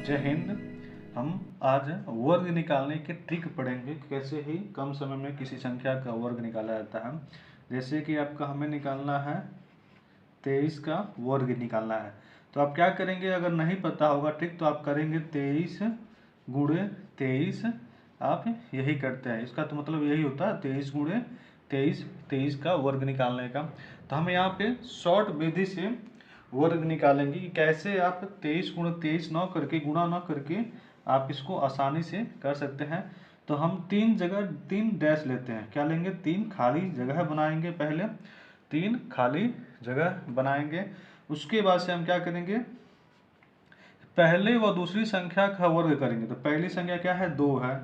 जय हिंद। हम आज वर्ग निकालने के ट्रिक पढ़ेंगे, कैसे ही कम समय में किसी संख्या का वर्ग निकाला जाता है। जैसे कि आपका हमें निकालना है 23 का वर्ग निकालना है, तो आप क्या करेंगे, अगर नहीं पता होगा ट्रिक तो आप करेंगे 23 गुणे 23। आप यही करते हैं, इसका तो मतलब यही होता है 23 गुणे 23 का वर्ग निकालने का। तो हम यहाँ पे शॉर्ट विधि से वर्ग निकालेंगे कि कैसे आप 23 गुणे 23 न करके, गुणा न करके आप इसको आसानी से कर सकते हैं। तो हम 3 डैश लेते हैं, क्या लेंगे, 3 खाली जगह बनाएंगे। पहले 3 खाली जगह बनाएंगे, उसके बाद से हम क्या करेंगे, पहले व दूसरी संख्या का वर्ग करेंगे। तो पहली संख्या क्या है, 2 है,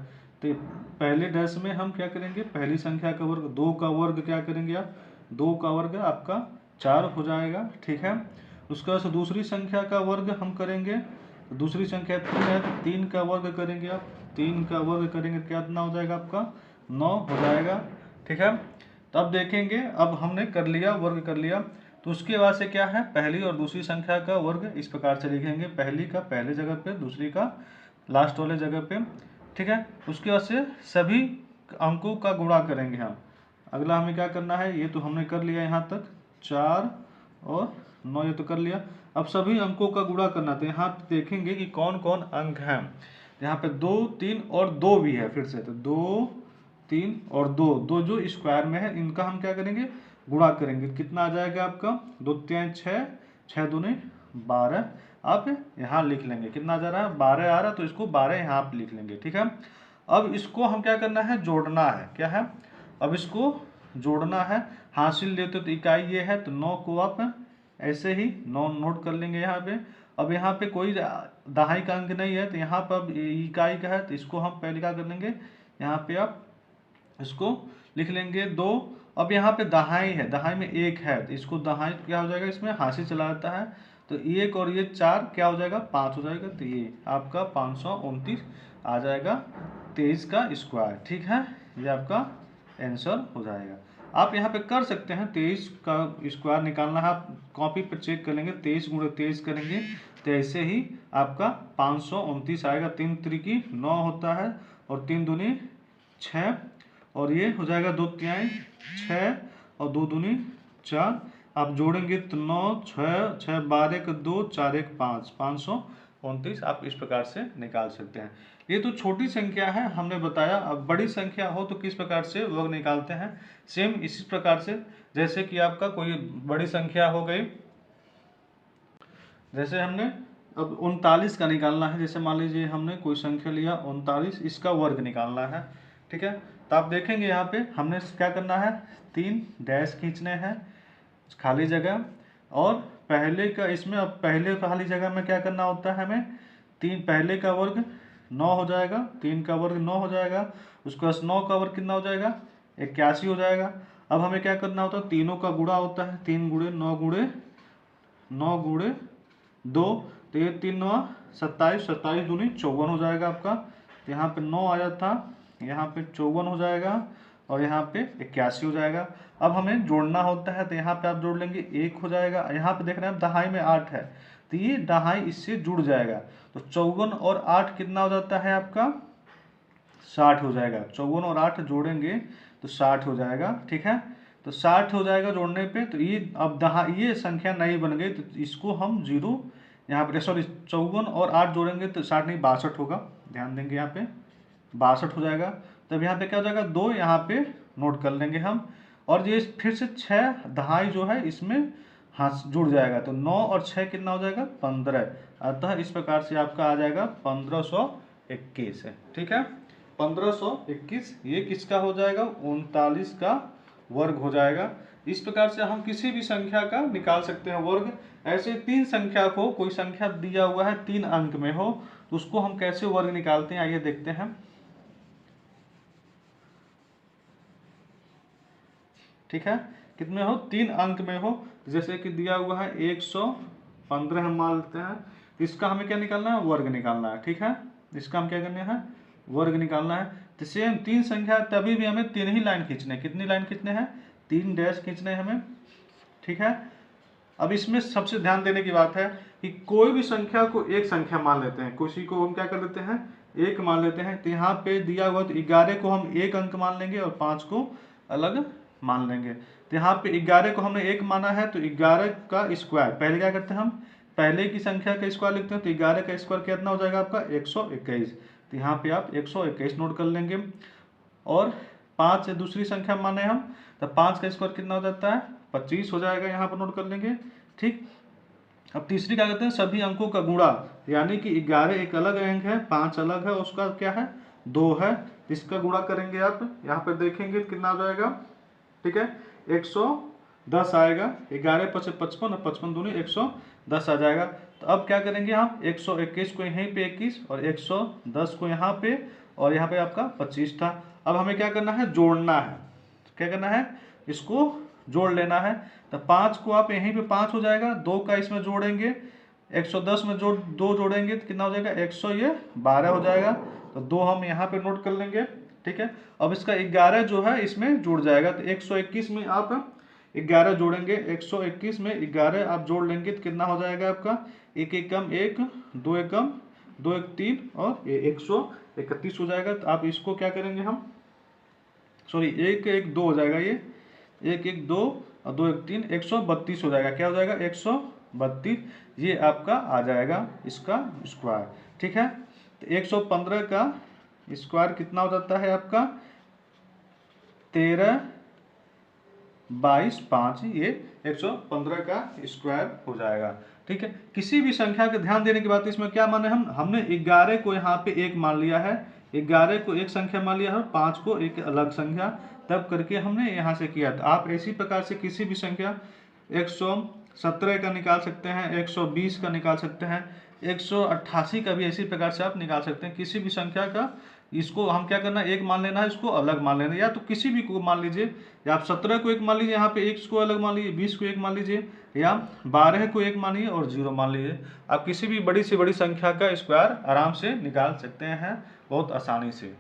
तो पहले डैश में हम क्या करेंगे, पहली संख्या का वर्ग, 2 का वर्ग क्या करेंगे आप, 2 का वर्ग आपका 4 हो जाएगा, ठीक है। उसके बाद दूसरी संख्या का वर्ग हम करेंगे, दूसरी संख्या 3 है, 3 का वर्ग करेंगे आप, 3 का वर्ग करेंगे क्या कितना हो जाएगा आपका, 9 हो जाएगा, ठीक है। तो अब देखेंगे, अब हमने कर लिया, वर्ग कर लिया, तो उसके बाद से क्या है, पहली और दूसरी संख्या का वर्ग इस प्रकार से लिखेंगे, पहली का पहले जगह पे, दूसरी का लास्ट वाले जगह पे, ठीक है। उसके बाद से सभी अंकों का गुणा करेंगे हम। अगला हमें क्या करना है, ये तो हमने कर लिया यहाँ तक, 4 और 9 ये तो कर लिया। अब सभी अंकों का गुणा करना, तो यहाँ देखेंगे कि कौन कौन अंक हैं। यहाँ पे 2, 3 और 2 भी है, फिर से तो 2, 3 और 2 जो स्क्वायर में है, इनका हम क्या करेंगे, गुणा करेंगे। कितना आ जाएगा आपका, 2 3 6, 6 दूनी 12। आप यहाँ लिख लेंगे, कितना जा रहा है, 12 आ रहा है, तो इसको 12 यहाँ पे लिख लेंगे, ठीक है। अब इसको हम क्या करना है, जोड़ना है, क्या है, अब इसको जोड़ना है। हासिल लेते तो इकाई ये है, तो 9 को आप ऐसे ही 9 नोट कर लेंगे यहाँ पे। अब यहाँ पे कोई दहाई का अंक नहीं है, तो यहाँ पर अब इकाई का है, तो इसको हम पहले क्या कर लेंगे, यहाँ पे आप इसको लिख लेंगे 2। अब यहाँ पे दहाई है, दहाई में 1 है, तो इसको दहाई क्या हो जाएगा, इसमें हासिल चला जाता है, तो 1 और ये 4 क्या हो जाएगा, 5 हो जाएगा। तो ये आपका 529 आ जाएगा 23 का स्क्वायर, ठीक है। ये आपका आंसर हो जाएगा। आप यहाँ पे कर सकते हैं, 23 का स्क्वायर निकालना है, आप कॉपी पर चेक कर लेंगे, 23 गुणे 23 करेंगे, तो ऐसे ही आपका 529 आएगा। 3 त्रिकी 9 होता है, और 3 दूनी 6, और ये हो जाएगा 2 तिहाई 6 और 2 दूनी 4। आप जोड़ेंगे तो 9 6 6 12 का 2 4 1 5, 529 आप इस प्रकार से निकाल सकते हैं। ये तो छोटी संख्या है, हमने बताया। अब बड़ी संख्या हो तो किस प्रकार से वर्ग निकालते हैं, सेम इसी प्रकार से। जैसे कि आपका कोई बड़ी संख्या हो गई, जैसे हमने अब 39 का निकालना है, जैसे मान लीजिए हमने कोई संख्या लिया 39, इसका वर्ग निकालना है, ठीक है। तो आप देखेंगे यहाँ पे हमने क्या करना है, 3 डैश खींचने हैं खाली जगह, और पहले का इसमें, अब पहले खाली जगह में क्या करना होता है हमें, 3 पहले का वर्ग 9 हो जाएगा, 3 का वर्ग 9 हो जाएगा, उसके बाद 9 का वर्ग कितना हो जाएगा, 81 हो जाएगा। अब हमें क्या करना होता है, तीनों का गुणा होता है, 3 गुणे 9 गुणे 9 गुणे 2, तो ये 3 9 27, 27 दूनी 54 हो जाएगा आपका। तो यहाँ पे 9 आया था, यहाँ पे 54 हो जाएगा, और यहाँ पे 81 हो जाएगा। अब हमें जोड़ना होता है, तो यहाँ पे आप जोड़ लेंगे, 1 हो जाएगा। यहाँ पे देख रहे हैं दहाई में 8 है, तो ये दहाई इससे जुड़ जाएगा, तो 54 और 8 कितना हो जाता है आपका, 60 हो जाएगा। 54 और 8 जोड़ेंगे तो 60 हो जाएगा, ठीक है। तो 60 हो जाएगा जोड़ने पे, तो ये अब ये संख्या नहीं बन गई, तो इसको हम 0 यहाँ पे, सॉरी 54 और 8 जोड़ेंगे तो 60 नहीं 62 होगा, ध्यान देंगे यहाँ पे 62 हो जाएगा। तब यहाँ पे क्या हो जाएगा, 2 यहाँ पे नोट कर लेंगे हम, और ये फिर से 6 दहाई जो है इसमें हाँ जुड़ जाएगा, तो 9 और 6 कितना हो जाएगा, 15। अतः इस प्रकार से आपका आ जाएगा 1521 है, ठीक है। 1521 ये किसका हो जाएगा, 39 का वर्ग हो जाएगा। इस प्रकार से हम किसी भी संख्या का निकाल सकते हैं वर्ग। ऐसे 3 संख्या को, कोई संख्या दिया हुआ है 3 अंक में हो, तो उसको हम कैसे वर्ग निकालते हैं, आइए देखते हैं, ठीक है। कितने हो, 3 अंक में हो, जैसे कि दिया हुआ है 115 हम मान लेते हैं, इसका हमें क्या निकालना है, वर्ग निकालना है, ठीक है। इसका हम क्या करना है, वर्ग निकालना है। तो सेम 3 संख्या, तभी भी हमें 3 ही लाइन खींचने, कितनी लाइन खींचने हैं, 3 डैश खींचने हैं हमें, ठीक है। अब इसमें सबसे ध्यान देने की बात है, कि कोई भी संख्या को एक संख्या मान लेते हैं, किसी को हम क्या कर लेते हैं, एक मान लेते हैं। तो यहाँ पे दिया हुआ तो 11 को हम एक अंक मान लेंगे और 5 को अलग मान लेंगे। तो यहाँ पे 11 को हमने एक माना है, तो 11 का स्क्वायर, पहले क्या करते हैं हम, पहले की संख्या का स्क्वायर लिखते हैं। तो 11 का स्क्वायर कितना हो जाएगा आपका 121। तो यहाँ पे आप 121 नोट कर लेंगे। और 5 दूसरी संख्या माने हम, तो 5 का स्क्वायर कितना हो जाता है 25 हो जाएगा, यहाँ पर नोट कर लेंगे। ठीक, अब तीसरी क्या करते हैं, सभी अंकों का गुणा, यानी कि 11 एक अलग अंक है, 5 अलग है, उसका क्या है 2 है, इसका गुणा करेंगे आप, यहाँ पर देखेंगे कितना हो जाएगा। ठीक है, 110 आएगा, 11 5 55 और 55 दूनी 110 आ जाएगा। तो अब क्या करेंगे हम, 121 को यहीं पे 21 और 110 को यहाँ पे, और यहाँ पे आपका 25 था। अब हमें क्या करना है, जोड़ना है। क्या करना है, इसको जोड़ लेना है। तो 5 को आप यहीं पे 5 हो जाएगा, 2 का इसमें जोड़ेंगे, 110 में 2 जोड़ेंगे तो कितना हो जाएगा 112 हो जाएगा। तो 2 हम यहाँ पे नोट कर लेंगे। ठीक है, अब इसका 11 जो है इसमें जुड़ जाएगा। तो 121 में आप 11 जोड़ेंगे, 121 में 11 आप जोड़ लेंगे तो कितना हो जाएगा आपका, 1 एकम 1, 2 एकम 2 1 3 और 131 हो जाएगा। तो आप इसको क्या करेंगे हम, सॉरी 1 1 2 हो जाएगा, ये 1 1 2 और 2 1 3 132 हो जाएगा। क्या हो जाएगा 132, ये आपका आ जाएगा इसका स्क्वायर। ठीक है, तो 115 का स्क्वायर कितना हो जाता है आपका 13 22 5, ये 115 का स्क्वायर हो जाएगा। ठीक है, किसी भी संख्या के ध्यान देने की बात, इसमें क्या माने हमने 11 को यहाँ पे एक मान लिया है, 11 को एक संख्या मान लिया है और 5 को एक अलग संख्या, तब करके हमने यहाँ से किया था। आप इसी प्रकार से किसी भी संख्या 117 का निकाल सकते हैं, 120 का निकाल सकते हैं, 188 का भी इसी प्रकार से आप निकाल सकते हैं। किसी भी संख्या का इसको हम क्या करना है, एक मान लेना है, इसको अलग मान लेना है, या तो किसी भी को मान लीजिए, या आप 17 को एक मान लीजिए, यहाँ पे x को अलग मान लीजिए, 20 को एक मान लीजिए, या 12 को एक मानिए और 0 मान लीजिए। आप किसी भी बड़ी से बड़ी संख्या का स्क्वायर आराम से निकाल सकते हैं बहुत आसानी से।